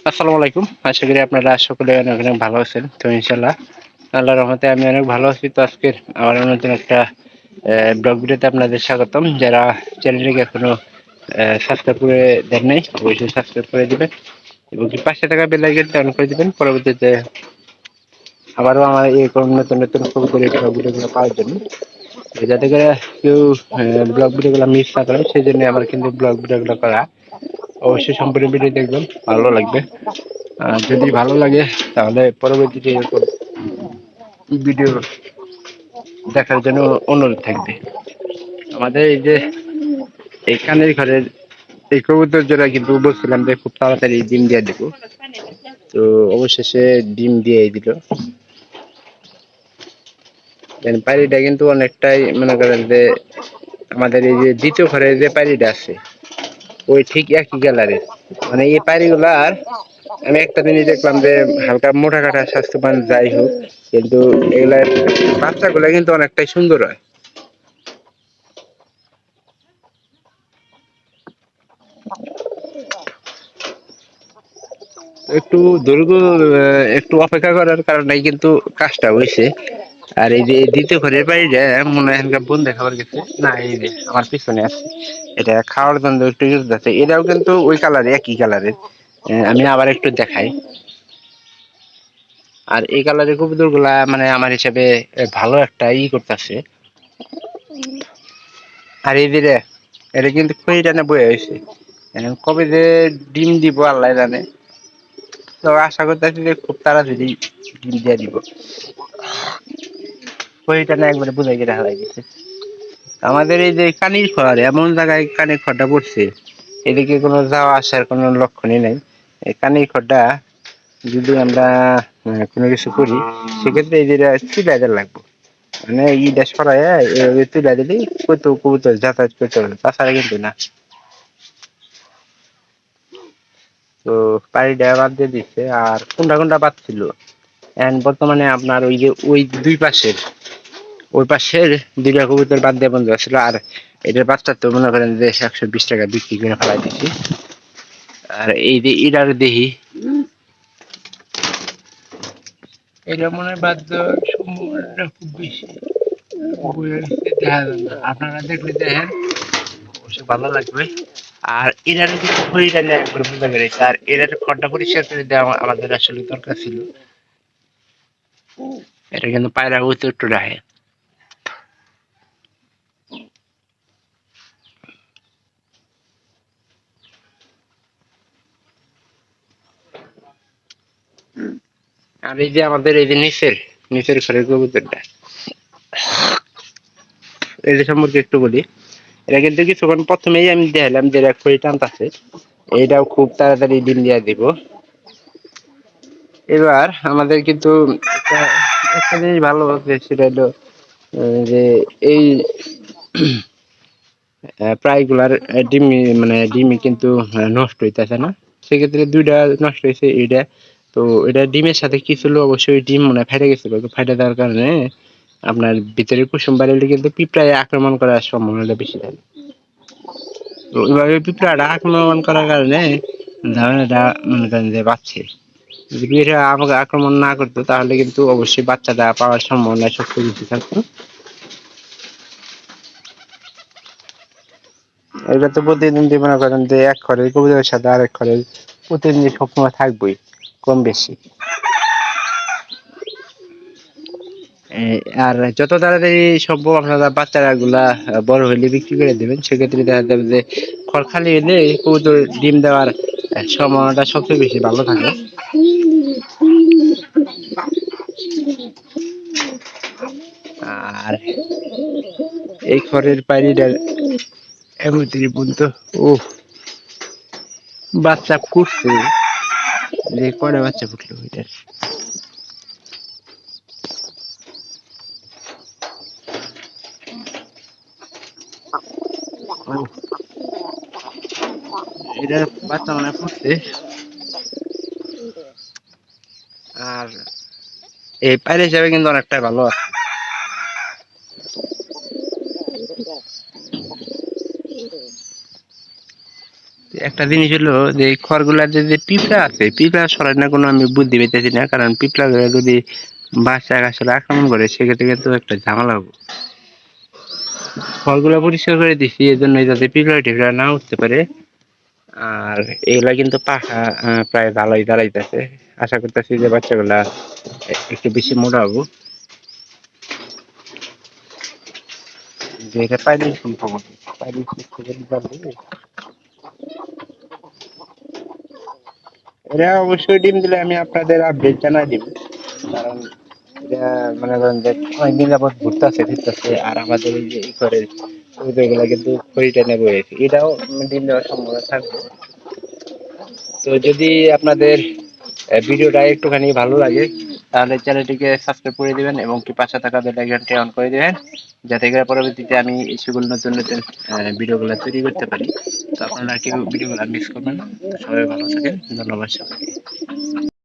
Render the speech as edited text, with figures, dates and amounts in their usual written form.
আসসালামু আলাইকুম। আশা করি আপনারা সকলে অনেক অনেক ভালো আছেন। তো ইনশাল্লাহ আল্লাহর রহমতে আমি অনেক ভালো আছি। তো আজকের আমার নতুন একটা ব্লগ ভিডিওতে আপনাদের স্বাগতম। যারা চ্যানেলটিকে এখনো সাবস্ক্রাইব করে দেন নাই অবশ্যই সাবস্ক্রাইব করে দিবেন এবং কি পাশে থাকা বেল আইকনটা অন করে দিবেন পরবর্তীতে আবারও আমার এই নতুন নতুন ব্লগ ভিডিওগুলো পাওয়ার জন্য। যাতে করে কেউ ব্লগ ভিডিওগুলো মিস না করেন সেই জন্য আমার কিন্তু ব্লগ ভিডিওগুলো করা। অবশ্যই সম্পূর্ণ ভিডিও দেখবেন, ভালো লাগবে। যদি ভালো লাগে তাহলে পরবর্তীতে এরকম ভিডিও দেখার জন্য অনুরোধ থাকবে। আমাদের এই যে এই কানের ঘরের এই কবুতর জোড়া কিন্তু বলছিলাম যে খুব তাড়াতাড়ি ডিম দিয়ে দেবো, তো অবশেষে ডিম দিয়ে দিল। পায়রিটা কিন্তু অনেকটাই মনে করেন যে আমাদের এই যে দ্বিতীয় ঘরের যে পায়রিটা আছে ওই ঠিক একই কালারের। মানে এই পায়রিগুলার আমি একটা জিনিস দেখলাম যে হালকা মোটা কাটা স্বাস্থ্যবান যাই হোক, কিন্তু এগুলার বাচ্চাগুলা কিন্তু অনেকটাই সুন্দর হয়। একটু দৈর্ঘ্য একটু অপেক্ষা করার কারণে কিন্তু কাজটা হয়েছে। আর এই যে দ্বিতীয় ঘরের বাড়িটা মনে হয় এখানকার বোন দেখাবার গেছে না, এই যে আমার পিছনে আছে এটা খাওয়ার জন্য একটু ইউজ আছে, এটাও কিন্তু ওই কালারে একই কালারের। আমি আবার একটু দেখাই। আর এই কালারের কবুতর গুলা মানে আমার হিসাবে ভালো একটা করতেছে। আর এই যে এটা কিন্তু খুবই টানে বয়ে হয়েছে, কবে যে ডিম দিব আল্লাহ জানে। তো আশা করতেছি যে খুব তাড়াতাড়ি ডিম দিয়ে দিব। খুবই টানে একবারে বুঝাই গেলে হারাই গেছে। আমাদের এই যে কানির খড় এমন জায়গায় কানির খড়টা পড়ছে, এদিকে কোনো যাওয়া আসার কোনো লক্ষণই নেই। এই কানির খড়টা যদি আমরা কোনো কিছু করি সেক্ষেত্রে এই যেটা চিবাইতে লাগবো, মানে ইটা সরাই এভাবে চিবাই দিলেই কত কবুতর যাতায়াত করতে পারবে, তাছাড়া কিন্তু না। তো পাড়িটা বাদ দিয়ে দিচ্ছে আর কোনটা কোনটা বাদ ছিল। এখন বর্তমানে আপনার ওই যে ওই ওই পাশের দুইটা কবুতর বাদ দিয়ে বন্ধ ছিল। আর এটার বাচ্চা তো মনে করেন যে 120 টাকা বিক্রি করে ফেলাই দিচ্ছি। আর এই যে এটার দেহি এটা মনে হয় বাদ দেওয়ার সম্ভাবনাটা খুব বেশি, দেখা যায় না। আপনারা দেখলে দেখেন অবশ্যই ভালো লাগবে। আর এটার কিন্তু খড়িটা নিয়ে একবার বোঝা বেড়েছে, আর এটার খড়টা পরিষ্কার করে দেওয়া আমাদের আসলে দরকার ছিল। এটা কিন্তু পায়রা উত্তর রাখে। আর এই যে আমাদের এই যে নিচের নিচের ঘরের কবুতরটা, এটা সম্পর্কে একটু বলি। এটা কিন্তু কিছুক্ষণ প্রথমেই আমি দেখালাম যে এরা খড়ি টানতাছে, এটাও খুব তাড়াতাড়ি ডিম দিয়ে দিব। এবার আমাদের কিন্তু একটা একটা জিনিস ভালো হচ্ছে, সেটা হলো যে এই প্রায়গুলার ডিম মানে ডিমই কিন্তু নষ্ট হইতেছে না। সেক্ষেত্রে দুইটা নষ্ট হয়েছে এটা। তো এটা ডিমের সাথে কি ছিল, অবশ্যই ডিম মনে হয় ফেটে গেছিল, তো ফেটে দেওয়ার কারণে আপনার ভিতরে কুসুম বাড়িলে কিন্তু পিঁপড়ায় আক্রমণ করার সম্ভাবনাটা বেশি থাকে। তো ওইভাবে পিঁপড়াটা আক্রমণ করার কারণে ধারণাটা মনে করেন যে বাড়ছে। যদি পিঁপড়া আমাকে আক্রমণ না করতো তাহলে কিন্তু অবশ্যই বাচ্চাটা পাওয়ার সম্ভাবনা সবচেয়ে বেশি থাকতো। এটা তো প্রতিদিন মনে করেন যে এক ঘরের কবুতরের সাথে আরেক ঘরের প্রতিদিন সবসময় থাকবোই কম বেশি। আর যত তাড়াতাড়ি সম্ভব আপনারা বাচ্চারা গুলা বড় হইলে বিক্রি করে দেবেন, সেক্ষেত্রে দেখা যাবে যে খড় খালি হলে কবুতর ডিম দেওয়ার সম্ভাবনাটা সবচেয়ে বেশি ভালো থাকে। আর এই খড়ের পানিটার এমন পর্যন্ত ও বাচ্চা ফুটছে, যে কয়টা বাচ্চা ফুটলো ওইটার। এটার বাচ্চা মানে ফুটছে। আর এই পায়রা হিসাবে কিন্তু অনেকটাই ভালো আছে। একটা জিনিস হলো যে এই খড়গুলার যে পিঁপড়া আছে, পিঁপড়া সরাই না কোনো আমি বুদ্ধি পেতেছি না, কারণ পিঁপড়া যদি বাচ্চা আসলে আক্রমণ করে সেক্ষেত্রে কিন্তু একটা ঝামেলা হবে। খড়গুলা পরিষ্কার করে দিছি এজন্য যাতে পিঁপড়া টিপড়া না উঠতে পারে। আর এগুলা কিন্তু পাখা প্রায় ভালোই দাঁড়াইতেছে। আশা করতেছি যে বাচ্চাগুলা একটু বেশি মোটা হবো। যে এটা পাইলে সম্ভব পাইলে এরা অবশ্যই ডিম দিলে আমি আপনাদের আপডেট জানাই দিব, কারণ এটা মনে করেন যে অনেকদিন যাবত ঘুরতেছে ফিরতেছে আর আমাদের এই যে ই করে এগুলা কিন্তু খড়িটা নেবো, এটাও ডিম দেওয়ার সম্ভাবনা থাকবে। তো যদি আপনাদের ভিডিওটা একটুখানি ভালো লাগে তাহলে চ্যানেলটিকে সাবস্ক্রাইব করে দিবেন এবং কি পাশে থাকা বেল আইকনটি অন করে দিবেন, যাতে করে পরবর্তীতে আমি সেগুলো নতুন নতুন ভিডিওগুলো তৈরি করতে পারি। তো আপনারা কেউ ভিডিওগুলো মিস করবেন না। সবাই ভালো থাকেন, ধন্যবাদ সবাইকে।